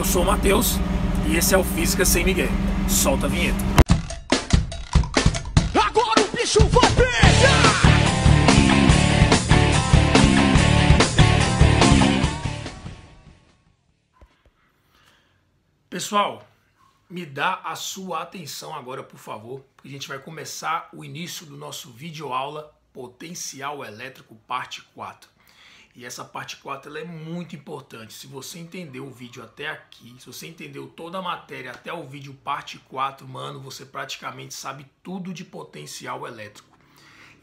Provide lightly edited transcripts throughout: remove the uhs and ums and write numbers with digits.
Eu sou o Matheus e esse é o Física Sem Migué. Solta a vinheta. Agora o bicho vai pegar! Pessoal, me dá a sua atenção agora, por favor, porque a gente vai começar o início do nosso videoaula Potencial Elétrico Parte 4. E essa parte 4 ela é muito importante. Se você entendeu o vídeo até aqui, se você entendeu toda a matéria até o vídeo parte 4, mano, você praticamente sabe tudo de potencial elétrico.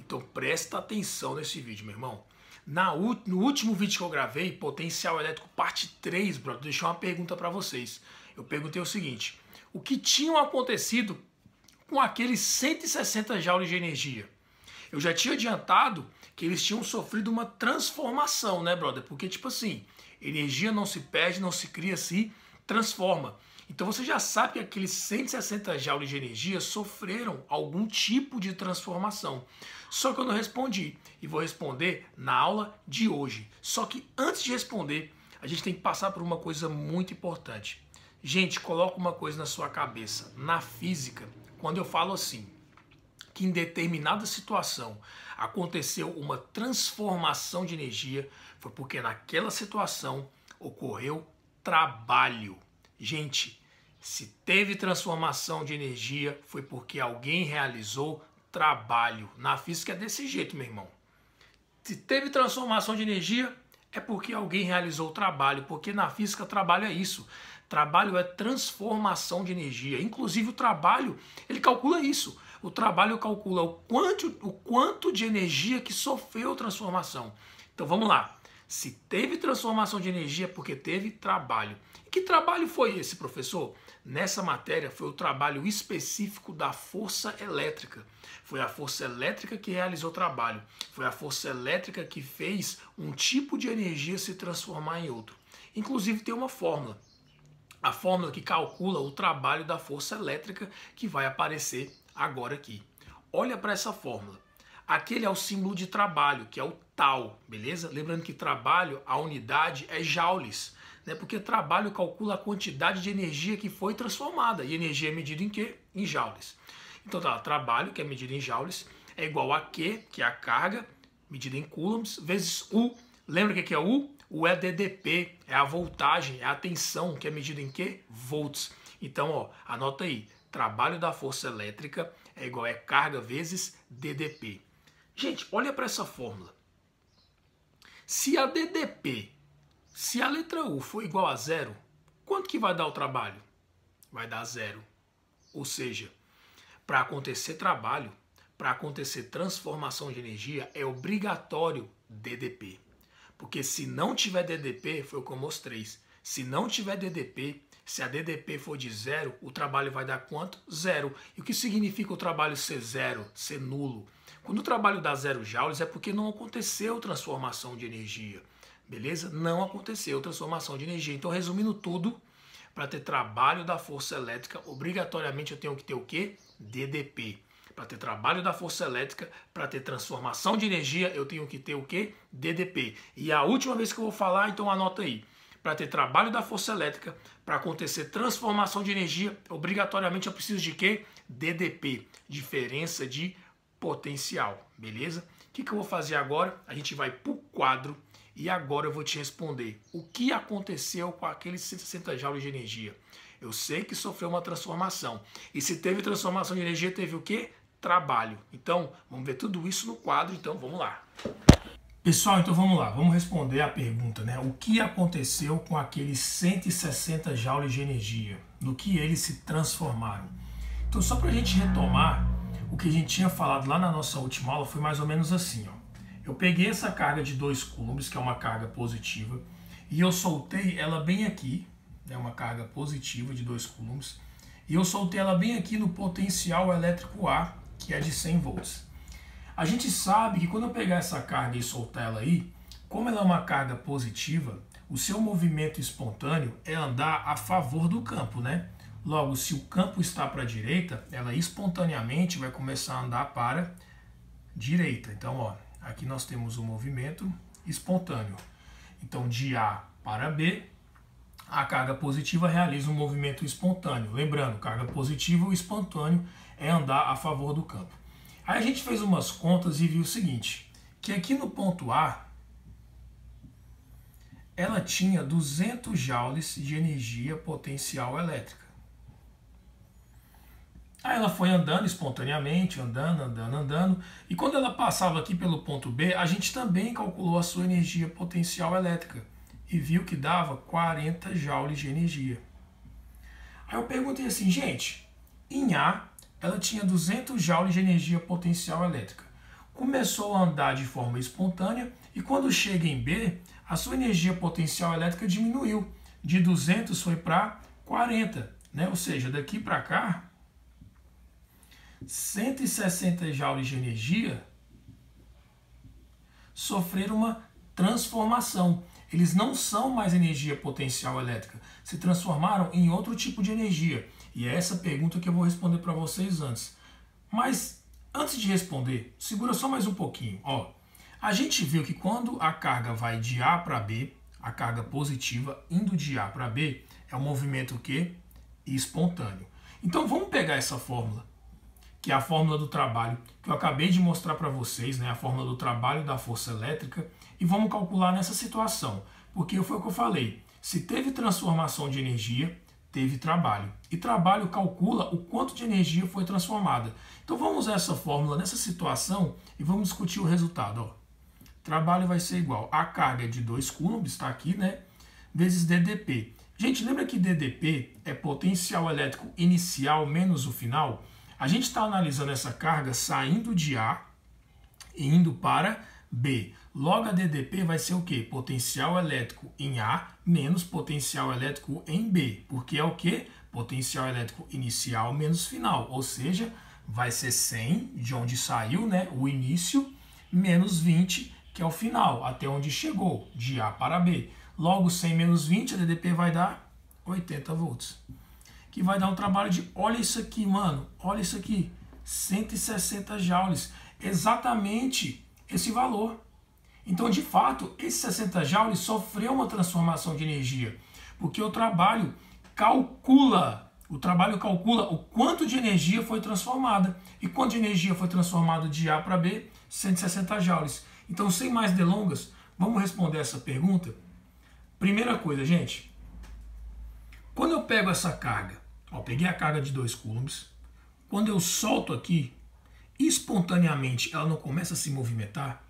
Então presta atenção nesse vídeo, meu irmão. No último vídeo que eu gravei, Potencial Elétrico Parte 3, brother, deixei uma pergunta para vocês. Eu perguntei o seguinte: o que tinha acontecido com aqueles 160 joules de energia? Eu já tinha adiantado que eles tinham sofrido uma transformação, né, brother? Porque, tipo assim, energia não se perde, não se cria, se transforma. Então você já sabe que aqueles 160 joules de energia sofreram algum tipo de transformação. Só que eu não respondi e vou responder na aula de hoje. Só que antes de responder, a gente tem que passar por uma coisa muito importante. Gente, coloca uma coisa na sua cabeça. Na física, quando eu falo assim, que em determinada situação aconteceu uma transformação de energia, foi porque naquela situação ocorreu trabalho. Gente, se teve transformação de energia, foi porque alguém realizou trabalho. Na física é desse jeito, meu irmão. Se teve transformação de energia, é porque alguém realizou trabalho, porque na física trabalho é isso. Trabalho é transformação de energia. Inclusive o trabalho, ele calcula isso. O trabalho calcula o quanto de energia que sofreu transformação. Então vamos lá. Se teve transformação de energia, é porque teve trabalho. E que trabalho foi esse, professor? Nessa matéria foi o trabalho específico da força elétrica. Foi a força elétrica que realizou o trabalho. Foi a força elétrica que fez um tipo de energia se transformar em outro. Inclusive tem uma fórmula. A fórmula que calcula o trabalho da força elétrica que vai aparecer agora aqui. Olha para essa fórmula. Aquele é o símbolo de trabalho, que é o tal, beleza? Lembrando que trabalho, a unidade é joules, né? Porque trabalho calcula a quantidade de energia que foi transformada. E energia é medida em quê? Em joules. Então tá, trabalho, que é medida em joules, é igual a Q, que é a carga, medida em coulombs, vezes U. Lembra o que é U? O é DDP, é a voltagem, é a tensão, que é medida em quê? Volts. Então, ó, anota aí. Trabalho da força elétrica é igual a carga vezes DDP. Gente, olha para essa fórmula. Se a DDP, se a letra U for igual a zero, quanto que vai dar o trabalho? Vai dar zero. Ou seja, para acontecer trabalho, para acontecer transformação de energia, é obrigatório DDP. Porque se não tiver DDP, foi o que eu mostrei. Se não tiver DDP, se a DDP for de zero, o trabalho vai dar quanto? Zero. E o que significa o trabalho ser zero, ser nulo? Quando o trabalho dá 0 joules é porque não aconteceu transformação de energia. Beleza? Não aconteceu transformação de energia. Então, resumindo tudo, para ter trabalho da força elétrica, obrigatoriamente eu tenho que ter o quê? DDP. Para ter trabalho da força elétrica, para ter transformação de energia, eu tenho que ter o quê? DDP. E a última vez que eu vou falar, então anota aí. Para ter trabalho da força elétrica, para acontecer transformação de energia, obrigatoriamente eu preciso de quê? DDP, diferença de potencial, beleza? O que eu vou fazer agora? A gente vai para o quadro e agora eu vou te responder o que aconteceu com aqueles 160 joules de energia. Eu sei que sofreu uma transformação. E se teve transformação de energia, teve o quê? Trabalho. Então, vamos ver tudo isso no quadro, então vamos lá. Pessoal, então vamos lá, vamos responder a pergunta, né? O que aconteceu com aqueles 160 joules de energia? No que eles se transformaram? Então, só para a gente retomar, o que a gente tinha falado lá na nossa última aula foi mais ou menos assim, ó. Eu peguei essa carga de 2 coulombs, que é uma carga positiva, e eu soltei ela bem aqui, é uma carga positiva de 2 coulombs, e eu soltei ela bem aqui no potencial elétrico A, que é de 100 volts. A gente sabe que quando eu pegar essa carga e soltar ela aí, como ela é uma carga positiva, o seu movimento espontâneo é andar a favor do campo, né? Logo, se o campo está para a direita, ela espontaneamente vai começar a andar para a direita. Então, ó, aqui nós temos o movimento espontâneo. Então, de A para B, A carga positiva realiza um movimento espontâneo. Lembrando, carga positiva ou espontâneo é andar a favor do campo. Aí a gente fez umas contas e viu o seguinte, que aqui no ponto A, ela tinha 200 joules de energia potencial elétrica. Aí ela foi andando espontaneamente, andando, e quando ela passava aqui pelo ponto B, a gente também calculou a sua energia potencial elétrica e viu que dava 40 joules de energia. Aí eu perguntei assim, gente, em A, ela tinha 200 joules de energia potencial elétrica. Começou a andar de forma espontânea e quando chega em B, a sua energia potencial elétrica diminuiu. De 200 foi para 40, né? Ou seja, daqui para cá, 160 joules de energia sofreram uma transformação. Eles não são mais energia potencial elétrica, se transformaram em outro tipo de energia. E é essa pergunta que eu vou responder para vocês antes. Mas antes de responder, segura só mais um pouquinho. Ó, a gente viu que quando a carga vai de A para B, a carga positiva indo de A para B, é um movimento o quê? Espontâneo. Então vamos pegar essa fórmula, que é a fórmula do trabalho, que eu acabei de mostrar para vocês, né, a fórmula do trabalho da força elétrica, e vamos calcular nessa situação, porque foi o que eu falei, se teve transformação de energia, teve trabalho, e trabalho calcula o quanto de energia foi transformada. Então vamos usar essa fórmula nessa situação e vamos discutir o resultado. Ó. Trabalho vai ser igual a carga de 2 coulombs, está aqui, né, vezes DDP. Gente, lembra que DDP é potencial elétrico inicial menos o final? A gente está analisando essa carga saindo de A e indo para B. Logo, a DDP vai ser o quê? Potencial elétrico em A menos potencial elétrico em B. Porque é o quê? Potencial elétrico inicial menos final. Ou seja, vai ser 100, de onde saiu, né, o início, menos 20, que é o final, até onde chegou, de A para B. Logo, 100 menos 20, a DDP vai dar 80 volts. Que vai dar um trabalho de, olha isso aqui, mano, olha isso aqui, 160 joules, exatamente esse valor. Então, de fato, esse 60 joules sofreu uma transformação de energia, porque o trabalho calcula o quanto de energia foi transformada. E quanto de energia foi transformado de A para B? 160 joules. Então, sem mais delongas, vamos responder essa pergunta? Primeira coisa, gente, quando eu pego essa carga, ó, peguei a carga de 2 coulombs, quando eu solto aqui, espontaneamente ela não começa a se movimentar?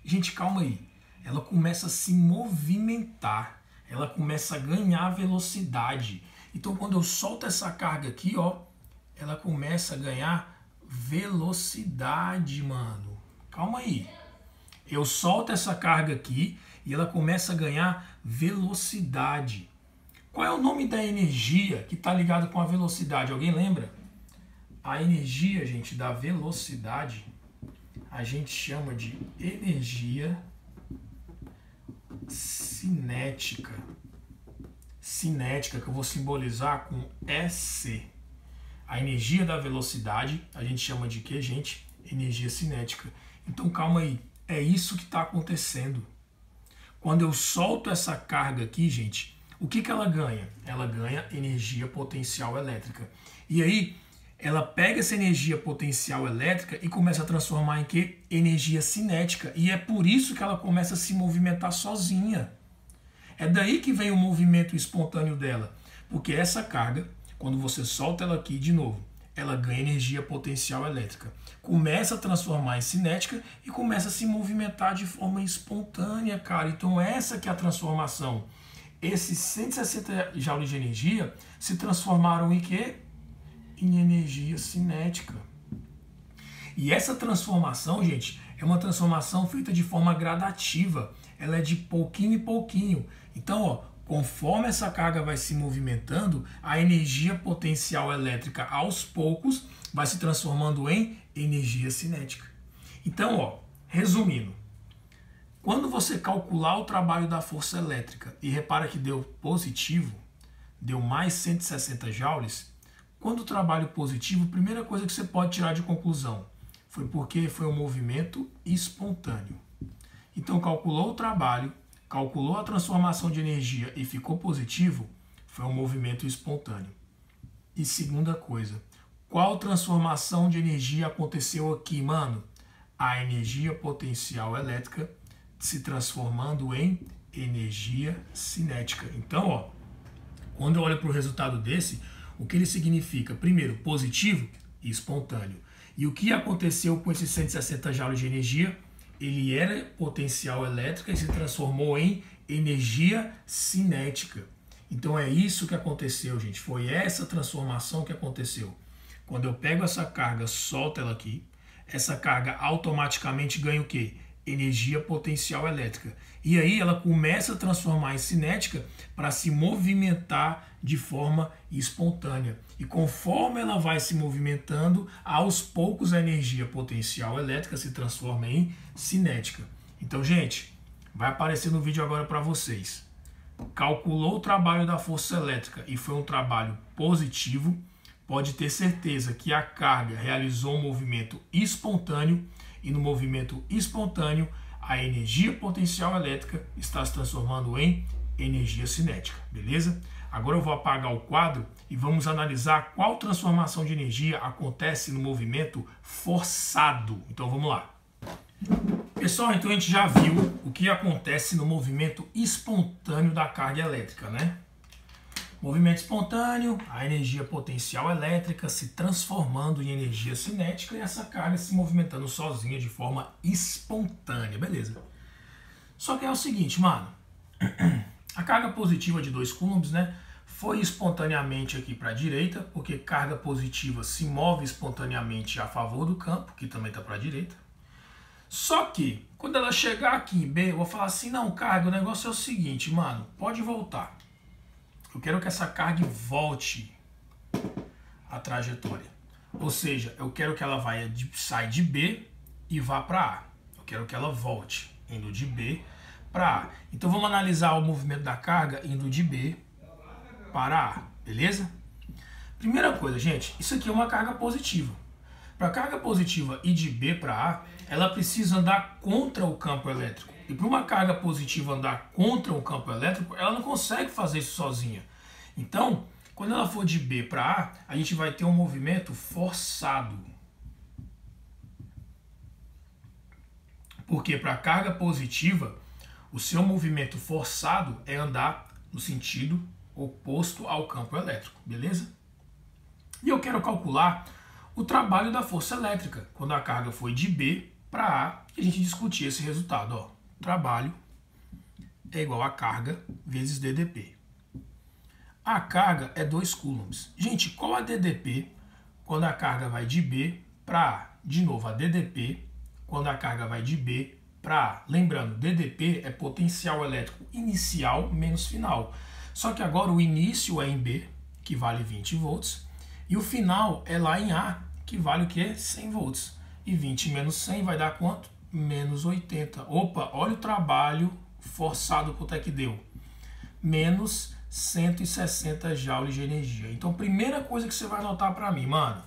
Gente, calma aí. Ela começa a se movimentar, ela começa a ganhar velocidade. Então, quando eu solto essa carga aqui, ó, ela começa a ganhar velocidade, mano. Calma aí. Eu solto essa carga aqui e ela começa a ganhar velocidade. Qual é o nome da energia que está ligada com a velocidade? Alguém lembra? A energia, gente, da velocidade, a gente chama de energia cinética. Cinética, que eu vou simbolizar com EC. A energia da velocidade, a gente chama de quê, gente? Energia cinética. Então, calma aí. É isso que está acontecendo. Quando eu solto essa carga aqui, gente, o que ela ganha? Ela ganha energia potencial elétrica. E aí, ela pega essa energia potencial elétrica e começa a transformar em quê? Energia cinética. E é por isso que ela começa a se movimentar sozinha. É daí que vem o movimento espontâneo dela. Porque essa carga, quando você solta ela aqui de novo, ela ganha energia potencial elétrica. Começa a transformar em cinética e começa a se movimentar de forma espontânea, cara. Então essa que é a transformação. Esses 160 joules de energia se transformaram em quê? Em energia cinética. E essa transformação, gente, é uma transformação feita de forma gradativa. Ela é de pouquinho em pouquinho. Então, ó, conforme essa carga vai se movimentando, a energia potencial elétrica aos poucos vai se transformando em energia cinética. Então, ó, resumindo, quando você calcular o trabalho da força elétrica e repara que deu positivo, deu mais 160 joules, quando o trabalho positivo, a primeira coisa que você pode tirar de conclusão foi porque foi um movimento espontâneo. Então, calculou o trabalho, calculou a transformação de energia e ficou positivo, Foi um movimento espontâneo. E segunda coisa, qual transformação de energia aconteceu aqui, mano? A energia potencial elétrica se transformando em energia cinética. Então, ó, quando eu olho para o resultado desse, o que ele significa? Primeiro, positivo e espontâneo. E o que aconteceu com esses 160 joules de energia? Ele era potencial elétrica e se transformou em energia cinética. Então é isso que aconteceu, gente. Foi essa transformação que aconteceu. Quando eu pego essa carga, solto ela aqui, essa carga automaticamente ganha o quê? Energia potencial elétrica. E aí ela começa a transformar em cinética para se movimentar de forma espontânea. E conforme ela vai se movimentando, aos poucos a energia potencial elétrica se transforma em cinética. Então, gente, vai aparecer no vídeo agora para vocês. Calculou o trabalho da força elétrica e foi um trabalho positivo, pode ter certeza que a carga realizou um movimento espontâneo e no movimento espontâneo a energia potencial elétrica está se transformando em energia cinética, beleza? Agora eu vou apagar o quadro e vamos analisar qual transformação de energia acontece no movimento forçado. Então vamos lá. Pessoal, então a gente já viu o que acontece no movimento espontâneo da carga elétrica, né? Movimento espontâneo, a energia potencial elétrica se transformando em energia cinética e essa carga se movimentando sozinha de forma espontânea, beleza? Só que é o seguinte, mano, a carga positiva de 2 coulombs, né, foi espontaneamente aqui para a direita, porque carga positiva se move espontaneamente a favor do campo, que também está para a direita. Só que, quando ela chegar aqui em B, eu vou falar assim, não, carga, o negócio é o seguinte, mano, pode voltar. Eu quero que essa carga volte a trajetória. Ou seja, eu quero que ela saia de B e vá para A. Eu quero que ela volte, indo de B para A. Então vamos analisar o movimento da carga indo de B para A, beleza? Primeira coisa, gente, isso aqui é uma carga positiva. Para a carga positiva ir de B para A, ela precisa andar contra o campo elétrico. E para uma carga positiva andar contra o campo elétrico, ela não consegue fazer isso sozinha. Então, quando ela for de B para A, a gente vai ter um movimento forçado. Porque para a carga positiva, o seu movimento forçado é andar no sentido oposto ao campo elétrico, beleza? E eu quero calcular o trabalho da força elétrica, quando a carga foi de B para A, e a gente discutir esse resultado, ó. Trabalho é igual a carga vezes DDP. A carga é 2 coulombs. Gente, qual a DDP quando a carga vai de B para A? De novo, a DDP quando a carga vai de B para A. Lembrando, DDP é potencial elétrico inicial menos final. Só que agora o início é em B, que vale 20 volts, e o final é lá em A, que vale o quê? 100 volts. E 20 menos 100 vai dar quanto? Menos 80. Opa, olha o trabalho forçado quanto é que deu. Menos 160 joules de energia. Então, primeira coisa que você vai anotar para mim, mano.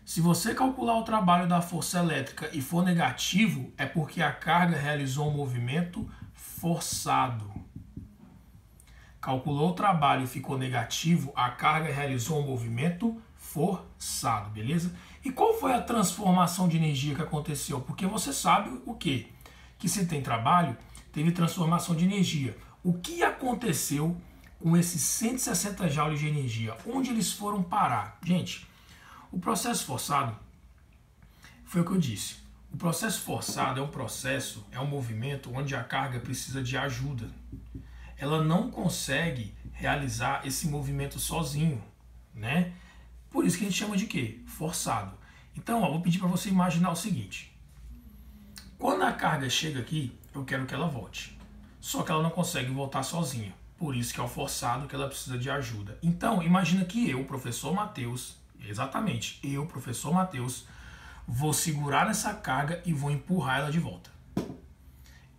Se você calcular o trabalho da força elétrica e for negativo, é porque a carga realizou um movimento forçado. Calculou o trabalho e ficou negativo, a carga realizou um movimento forçado, beleza? E qual foi a transformação de energia que aconteceu? Porque você sabe o quê? Que se tem trabalho, teve transformação de energia. O que aconteceu com esses 160 joules de energia? Onde eles foram parar? Gente, o processo forçado foi o que eu disse. O processo forçado é um movimento onde a carga precisa de ajuda. Ela não consegue realizar esse movimento sozinho, né? Por isso que a gente chama de quê? Forçado. Então, ó, vou pedir para você imaginar o seguinte. Quando a carga chega aqui, eu quero que ela volte. Só que ela não consegue voltar sozinha. Por isso que é o forçado, que ela precisa de ajuda. Então, imagina que eu, professor Matheus, exatamente, eu, professor Matheus, vou segurar essa carga e vou empurrar ela de volta.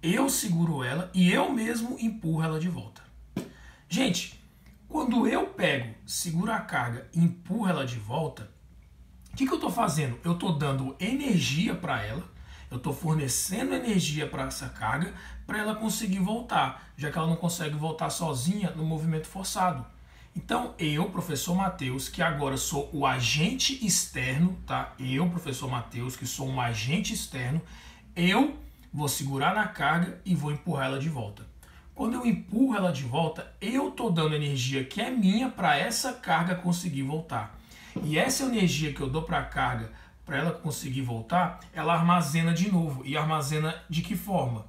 Eu seguro ela e eu mesmo empurro ela de volta. Gente, quando eu pego, seguro a carga e empurro ela de volta, o que eu estou fazendo? Eu estou dando energia para ela, eu estou fornecendo energia para essa carga para ela conseguir voltar, já que ela não consegue voltar sozinha no movimento forçado. Então, eu, professor Matheus, que agora sou o agente externo, tá? Eu, professor Matheus, que sou um agente externo, eu vou segurar na carga e vou empurrar ela de volta. Quando eu empurro ela de volta, eu tô dando energia que é minha para essa carga conseguir voltar. E essa energia que eu dou para a carga, para ela conseguir voltar, ela armazena de novo. E armazena de que forma?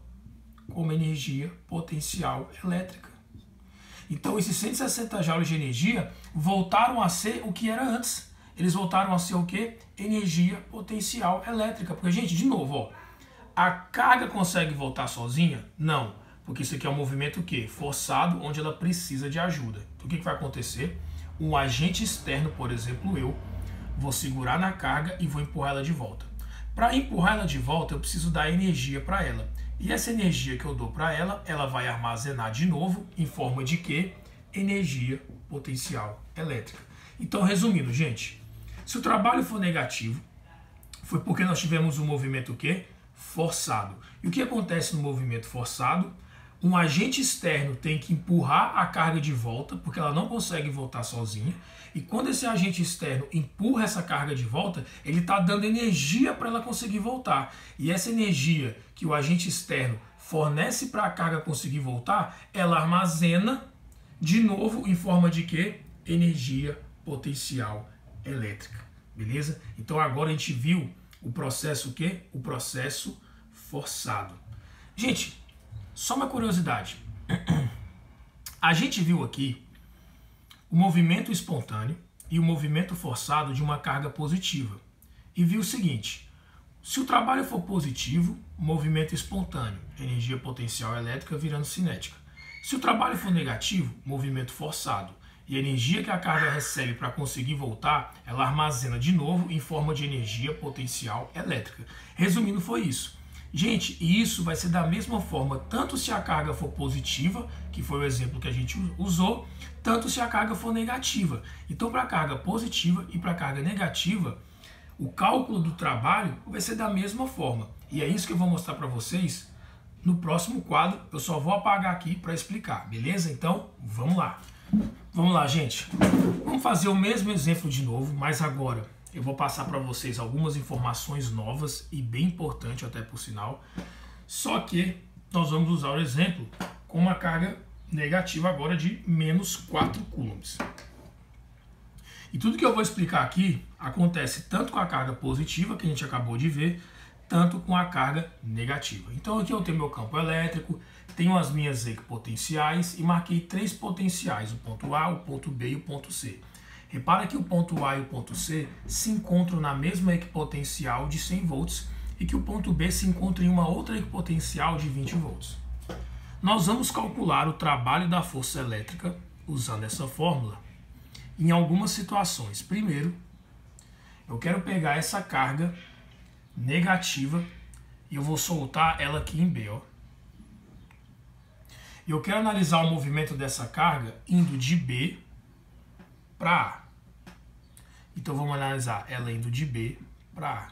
Como energia potencial elétrica. Então, esses 160 joules de energia voltaram a ser o que era antes. Eles voltaram a ser o quê? Energia potencial elétrica. Porque, gente, de novo, ó, a carga consegue voltar sozinha? Não. Porque isso aqui é um movimento o quê? Forçado, onde ela precisa de ajuda. Então, o que vai acontecer? Um agente externo, por exemplo, eu, vou segurar na carga e vou empurrar ela de volta. Para empurrar ela de volta, eu preciso dar energia para ela. E essa energia que eu dou para ela, ela vai armazenar de novo em forma de quê? Energia potencial elétrica. Então, resumindo, gente, se o trabalho for negativo, foi porque nós tivemos um movimento o quê? Forçado. E o que acontece no movimento forçado? Um agente externo tem que empurrar a carga de volta, porque ela não consegue voltar sozinha. E quando esse agente externo empurra essa carga de volta, ele está dando energia para ela conseguir voltar. E essa energia que o agente externo fornece para a carga conseguir voltar, ela armazena de novo em forma de quê? Energia potencial elétrica. Beleza? Então agora a gente viu o processo o quê? O processo forçado. Gente, só uma curiosidade. A gente viu aqui o movimento espontâneo e o movimento forçado de uma carga positiva. E viu o seguinte: se o trabalho for positivo, movimento espontâneo, energia potencial elétrica virando cinética. Se o trabalho for negativo, movimento forçado, e a energia que a carga recebe para conseguir voltar, ela armazena de novo em forma de energia potencial elétrica. Resumindo, foi isso. Gente, e isso vai ser da mesma forma, tanto se a carga for positiva, que foi o exemplo que a gente usou, tanto se a carga for negativa. Então, para a carga positiva e para a carga negativa, o cálculo do trabalho vai ser da mesma forma. E é isso que eu vou mostrar para vocês no próximo quadro. Eu só vou apagar aqui para explicar, beleza? Então, vamos lá. Vamos lá, gente. Vamos fazer o mesmo exemplo de novo, mas agora eu vou passar para vocês algumas informações novas e bem importante até por sinal. Só que nós vamos usar o exemplo com uma carga negativa agora de menos 4 coulombs. E tudo que eu vou explicar aqui acontece tanto com a carga positiva, que a gente acabou de ver, tanto com a carga negativa. Então aqui eu tenho meu campo elétrico, tenho as minhas equipotenciais e marquei 3 potenciais, o ponto A, o ponto B e o ponto C. Repara que o ponto A e o ponto C se encontram na mesma equipotencial de 100 volts e que o ponto B se encontra em uma outra equipotencial de 20 volts. Nós vamos calcular o trabalho da força elétrica usando essa fórmula em algumas situações. Primeiro, eu quero pegar essa carga negativa e eu vou soltar ela aqui em B, ó. E eu quero analisar o movimento dessa carga indo de B para A. Então vamos analisar ela indo de B para A.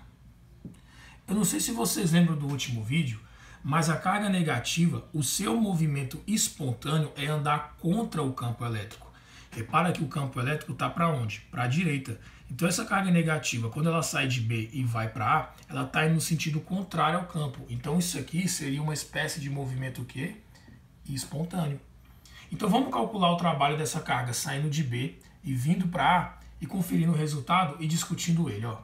Eu não sei se vocês lembram do último vídeo, mas a carga negativa, o seu movimento espontâneo é andar contra o campo elétrico. Repara que o campo elétrico está para onde? Para a direita. Então essa carga negativa, quando ela sai de B e vai para A, ela está indo no sentido contrário ao campo. Então isso aqui seria uma espécie de movimento o quê? Espontâneo. Então vamos calcular o trabalho dessa carga saindo de B e vindo para A e conferindo o resultado e discutindo ele. Ó.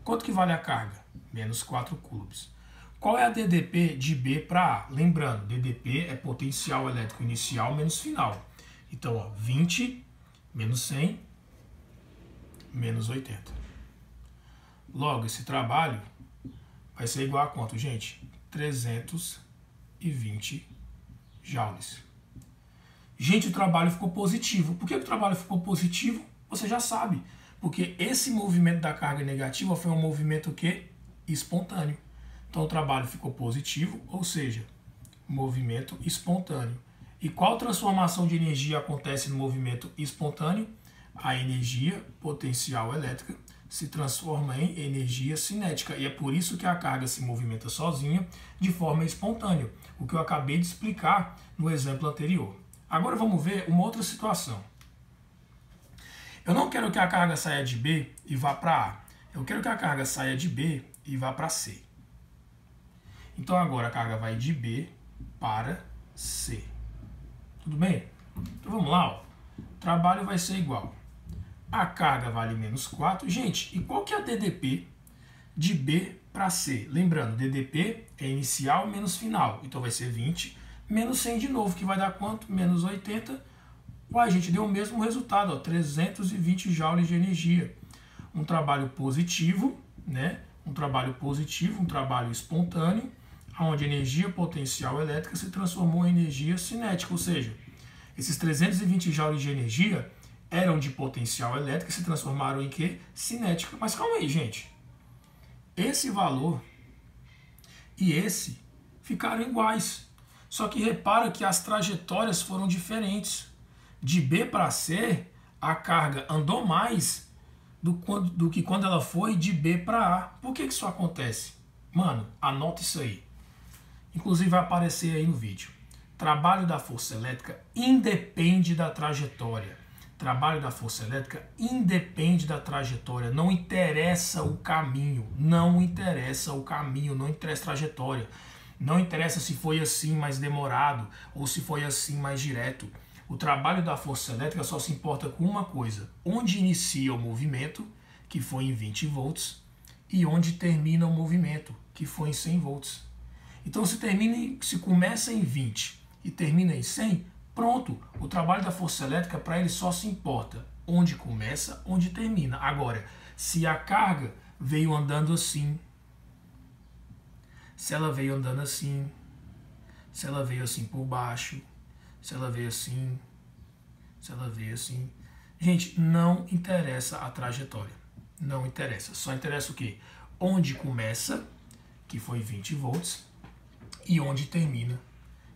Quanto que vale a carga? Menos 4 coulombs. Qual é a DDP de B para A? Lembrando, DDP é potencial elétrico inicial menos final. Então, ó, 20 menos 100 menos 80. Logo, esse trabalho vai ser igual a quanto, gente? 320 joules. Gente, o trabalho ficou positivo. Por que o trabalho ficou positivo? Você já sabe. Porque esse movimento da carga negativa foi um movimento o quê? Espontâneo. Então o trabalho ficou positivo, ou seja, movimento espontâneo. E qual transformação de energia acontece no movimento espontâneo? A energia potencial elétrica se transforma em energia cinética. E é por isso que a carga se movimenta sozinha de forma espontânea. O que eu acabei de explicar no exemplo anterior. Agora vamos ver uma outra situação. Eu não quero que a carga saia de B e vá para A. Eu quero que a carga saia de B e vá para C. Então agora a carga vai de B para C. Tudo bem? Então vamos lá. Ó. O trabalho vai ser igual. A carga vale menos 4. Gente, e qual que é a DDP de B para C? Lembrando, DDP é inicial menos final. Então vai ser 20 menos 100 de novo, que vai dar quanto? Menos 80. Uai, gente, deu o mesmo resultado, ó, 320 joules de energia. Um trabalho positivo, né? Um trabalho positivo, um trabalho espontâneo, onde a energia potencial elétrica se transformou em energia cinética, ou seja, esses 320 joules de energia eram de potencial elétrica e se transformaram em quê? Cinética. Mas calma aí, gente. Esse valor e esse ficaram iguais. Só que repara que as trajetórias foram diferentes. De B para C, a carga andou mais do que quando ela foi de B para A. Por que isso acontece? Mano, anota isso aí. Inclusive vai aparecer aí no vídeo. Trabalho da força elétrica independe da trajetória. Trabalho da força elétrica independe da trajetória. Não interessa o caminho. Não interessa o caminho. Não interessa a trajetória. Não interessa se foi assim mais demorado ou se foi assim mais direto. O trabalho da força elétrica só se importa com uma coisa. Onde inicia o movimento, que foi em 20 volts, e onde termina o movimento, que foi em 100 volts. Então se começa em 20 e termina em 100, pronto. O trabalho da força elétrica para ele só se importa onde começa, onde termina. Agora, se a carga veio andando assim, se ela veio andando assim, se ela veio assim por baixo, se ela veio assim, se ela veio assim. Gente, não interessa a trajetória. Não interessa. Só interessa o quê? Onde começa, que foi 20 volts, e onde termina,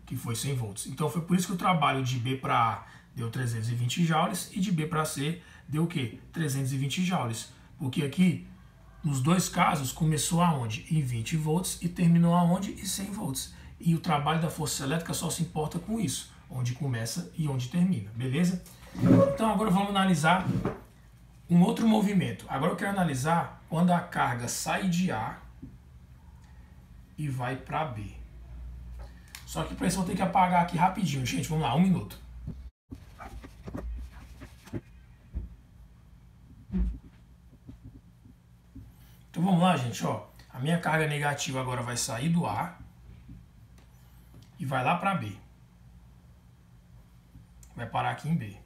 que foi 100 volts. Então foi por isso que o trabalho de B para A deu 320 joules e de B para C deu o quê? 320 joules. Porque aqui, nos dois casos, começou aonde? Em 20 volts e terminou aonde? Em 100 volts. E o trabalho da força elétrica só se importa com isso, onde começa e onde termina, beleza? Então agora vamos analisar um outro movimento. Agora eu quero analisar quando a carga sai de A e vai para B. Só que para isso eu vou ter que apagar aqui rapidinho, gente. Vamos lá, 1 minuto. Então vamos lá, gente. Ó, a minha carga negativa agora vai sair do A e vai lá para B. Vai parar aqui em B.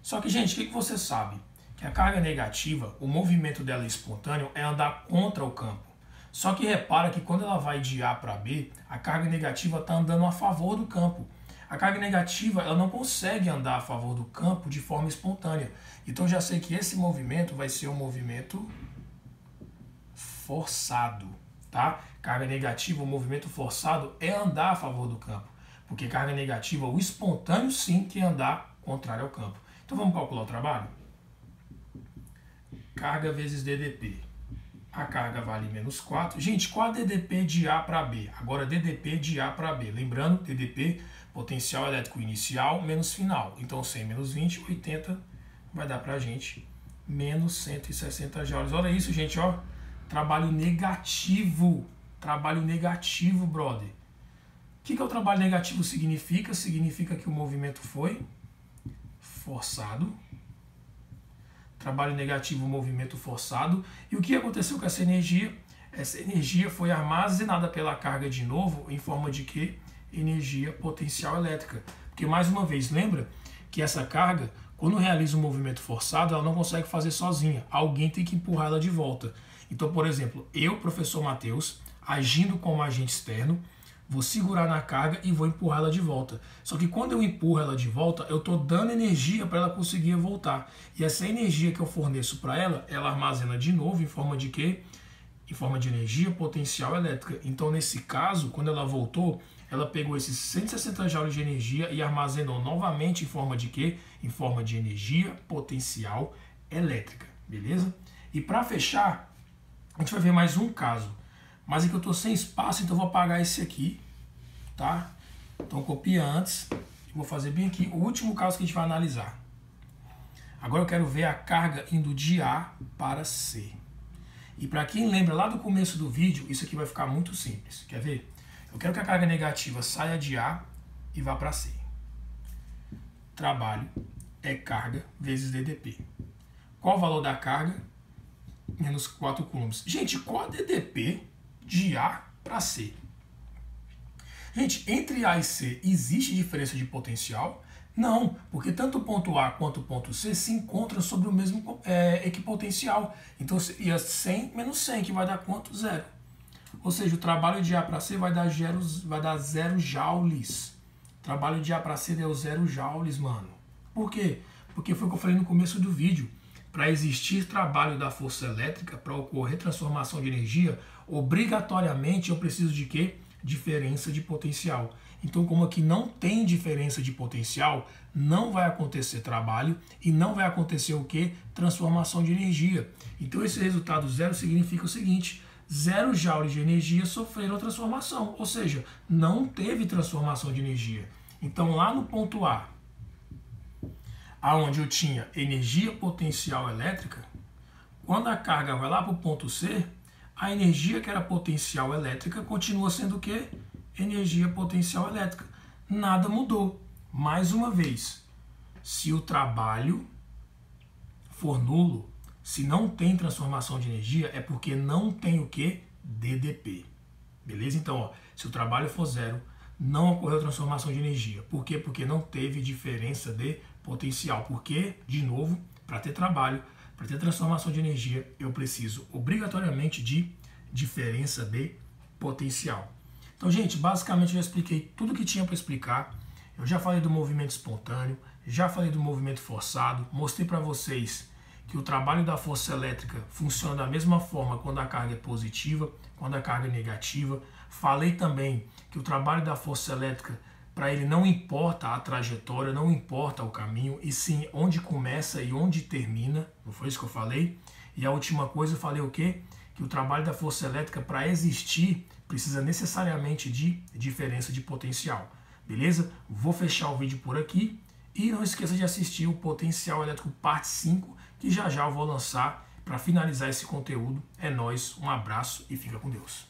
Só que, gente, o que você sabe? Que a carga negativa, o movimento dela espontâneo é andar contra o campo. Só que repara que quando ela vai de A para B, a carga negativa está andando a favor do campo. A carga negativa ela não consegue andar a favor do campo de forma espontânea. Então já sei que esse movimento vai ser um movimento forçado, tá? Carga negativa, o movimento forçado é andar a favor do campo. Porque carga negativa, o espontâneo sim que é andar contrário ao campo. Então vamos calcular o trabalho? Carga vezes DDP. A carga vale menos 4. Gente, qual a DDP de A para B? Agora DDP de A para B. Lembrando, DDP, potencial elétrico inicial menos final. Então 100 menos 20, 80, vai dar para a gente menos 160 joules. Olha isso, gente, ó. Trabalho negativo. Trabalho negativo, brother. O que é o trabalho negativo significa? Significa que o movimento foi forçado. Trabalho negativo, movimento forçado. E o que aconteceu com essa energia? Essa energia foi armazenada pela carga de novo em forma de quê? Energia potencial elétrica. Porque, mais uma vez, lembra que essa carga, quando realiza um movimento forçado, ela não consegue fazer sozinha. Alguém tem que empurrar ela de volta. Então, por exemplo, eu, professor Matheus, agindo como agente externo, vou segurar na carga e vou empurrar ela de volta. Só que quando eu empurro ela de volta, eu estou dando energia para ela conseguir voltar. E essa energia que eu forneço para ela, ela armazena de novo em forma de quê? Em forma de energia potencial elétrica. Então, nesse caso, quando ela voltou, ela pegou esses 160 joules de energia e armazenou novamente em forma de quê? Em forma de energia potencial elétrica. Beleza? E para fechar, a gente vai ver mais um caso. Mas é que eu estou sem espaço, então eu vou apagar esse aqui, tá? Então copia antes e vou fazer bem aqui o último caso que a gente vai analisar. Agora eu quero ver a carga indo de A para C. E para quem lembra lá do começo do vídeo, isso aqui vai ficar muito simples. Quer ver? Eu quero que a carga negativa saia de A e vá para C. Trabalho é carga vezes DDP. Qual o valor da carga? Menos 4 coulombs. Gente, qual a DDP de A para C? Gente, entre A e C existe diferença de potencial? Não, porque tanto o ponto A quanto o ponto C se encontram sobre o mesmo equipotencial. Então seria 100 menos 100, que vai dar quanto? 0. Ou seja, o trabalho de A para C vai dar 0 joules. O trabalho de A para C deu 0 joules, mano. Por quê? Porque foi o que eu falei no começo do vídeo. Para existir trabalho da força elétrica, para ocorrer transformação de energia, obrigatoriamente eu preciso de quê? Diferença de potencial. Então, como aqui não tem diferença de potencial, não vai acontecer trabalho e não vai acontecer o quê? Transformação de energia. Então, esse resultado zero significa o seguinte: 0 joules de energia sofreram transformação, ou seja, não teve transformação de energia. Então, lá no ponto A, aonde eu tinha energia potencial elétrica, quando a carga vai lá para o ponto C, a energia que era potencial elétrica continua sendo o quê? Energia potencial elétrica. Nada mudou. Mais uma vez, se o trabalho for nulo, se não tem transformação de energia, é porque não tem o quê? DDP. Beleza? Então, ó, se o trabalho for 0, não ocorreu transformação de energia. Por quê? Porque não teve diferença de potencial. Porque, de novo, para ter trabalho, para ter transformação de energia, eu preciso obrigatoriamente de diferença de potencial. Então, gente, basicamente eu já expliquei tudo que tinha para explicar. Eu já falei do movimento espontâneo, já falei do movimento forçado, mostrei para vocês que o trabalho da força elétrica funciona da mesma forma quando a carga é positiva, quando a carga é negativa. Falei também que o trabalho da força elétrica, para ele não importa a trajetória, não importa o caminho, e sim onde começa e onde termina. Não foi isso que eu falei? E a última coisa eu falei o quê? Que o trabalho da força elétrica, para existir, precisa necessariamente de diferença de potencial. Beleza? Vou fechar o vídeo por aqui. E não esqueça de assistir o Potencial Elétrico Parte 5, que já já eu vou lançar para finalizar esse conteúdo. É nóis, um abraço e fica com Deus.